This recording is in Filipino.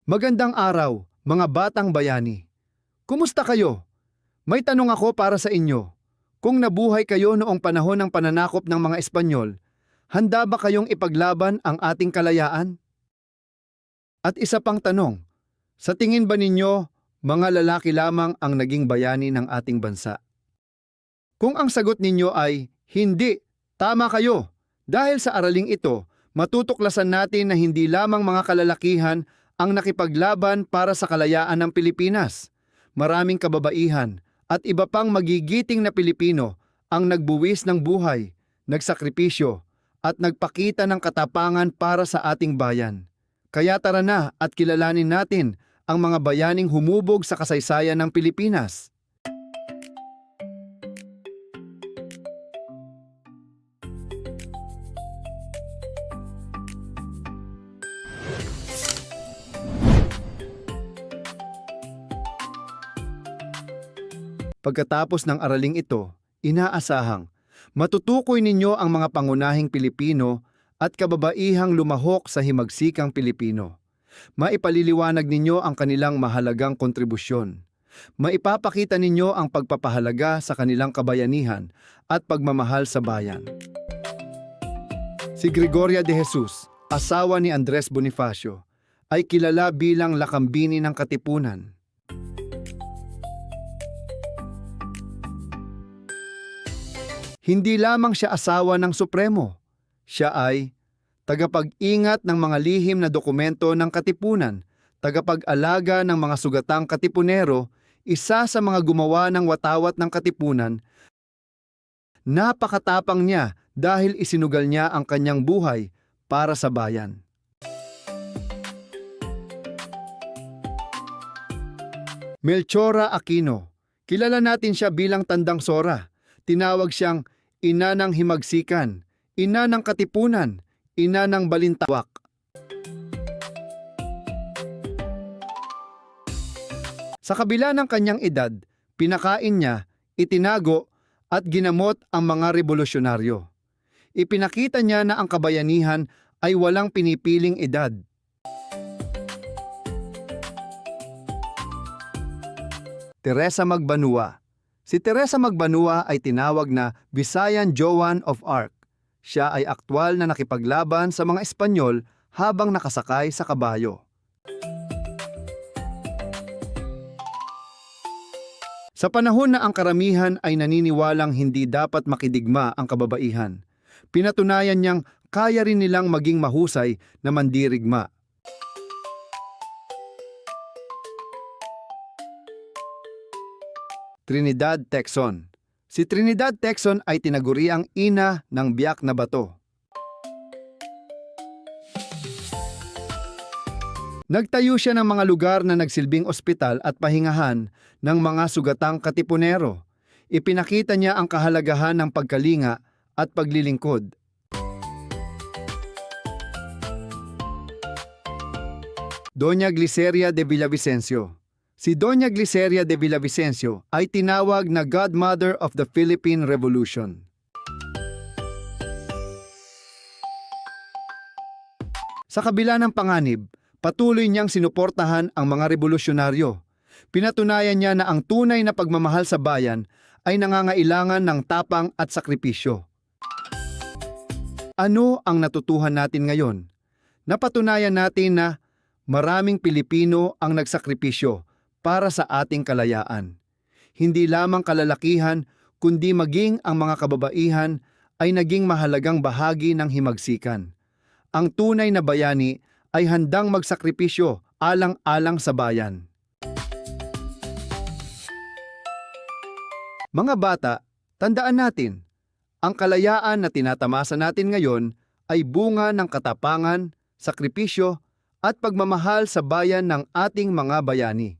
Magandang araw, mga batang bayani. Kumusta kayo? May tanong ako para sa inyo. Kung nabuhay kayo noong panahon ng pananakop ng mga Espanyol, handa ba kayong ipaglaban ang ating kalayaan? At isa pang tanong, sa tingin ba ninyo, mga lalaki lamang ang naging bayani ng ating bansa? Kung ang sagot ninyo ay hindi, tama kayo. Dahil sa araling ito, matutuklasan natin na hindi lamang mga kalalakihan ang nakipaglaban para sa kalayaan ng Pilipinas. Maraming kababaihan at iba pang magigiting na Pilipino ang nagbuwis ng buhay, nagsakripisyo at nagpakita ng katapangan para sa ating bayan. Kaya tara na at kilalanin natin ang mga bayaning humubog sa kasaysayan ng Pilipinas. Pagkatapos ng araling ito, inaasahang matutukoy ninyo ang mga pangunahing Pilipino at kababaihang lumahok sa himagsikang Pilipino. Maipaliliwanag ninyo ang kanilang mahalagang kontribusyon. Maipapakita ninyo ang pagpapahalaga sa kanilang kabayanihan at pagmamahal sa bayan. Si Gregoria de Jesus, asawa ni Andres Bonifacio, ay kilala bilang lakambini ng Katipunan. Hindi lamang siya asawa ng Supremo, siya ay tagapag-ingat ng mga lihim na dokumento ng Katipunan, tagapag-alaga ng mga sugatang Katipunero, isa sa mga gumawa ng watawat ng Katipunan. Napakatapang niya dahil isinugal niya ang kanyang buhay para sa bayan. Melchora Aquino, kilala natin siya bilang Tandang Sora. Tinawag siyang ina ng himagsikan, ina ng katipunan, ina ng balintawak. Sa kabila ng kanyang edad, pinakain niya, itinago at ginamot ang mga revolusyonaryo. Ipinakita niya na ang kabayanihan ay walang pinipiling edad. Teresa Magbanua. Si Teresa Magbanua ay tinawag na Visayan Joan of Arc. Siya ay aktwal na nakipaglaban sa mga Espanyol habang nakasakay sa kabayo. Sa panahon na ang karamihan ay naniniwalang hindi dapat makidigma ang kababaihan, pinatunayan niyang kaya rin nilang maging mahusay na mandirigma. Trinidad Tecson. Si Trinidad Tecson ay tinaguriang ina ng biyak na bato. Nagtayo siya ng mga lugar na nagsilbing ospital at pahingahan ng mga sugatang Katipunero. Ipinakita niya ang kahalagahan ng pagkalinga at paglilingkod. Doña Gliceria de Villavicencio. Si Doña Gliceria de Villavicencio ay tinawag na Godmother of the Philippine Revolution. Sa kabila ng panganib, patuloy niyang sinuportahan ang mga revolusyonaryo. Pinatunayan niya na ang tunay na pagmamahal sa bayan ay nangangailangan ng tapang at sakripisyo. Ano ang natutuhan natin ngayon? Napatunayan natin na maraming Pilipino ang nagsakripisyo para sa ating kalayaan. Hindi lamang kalalakihan, kundi maging ang mga kababaihan ay naging mahalagang bahagi ng himagsikan. Ang tunay na bayani ay handang magsakripisyo alang-alang sa bayan. Mga bata, tandaan natin, ang kalayaan na tinatamasa natin ngayon ay bunga ng katapangan, sakripisyo at pagmamahal sa bayan ng ating mga bayani.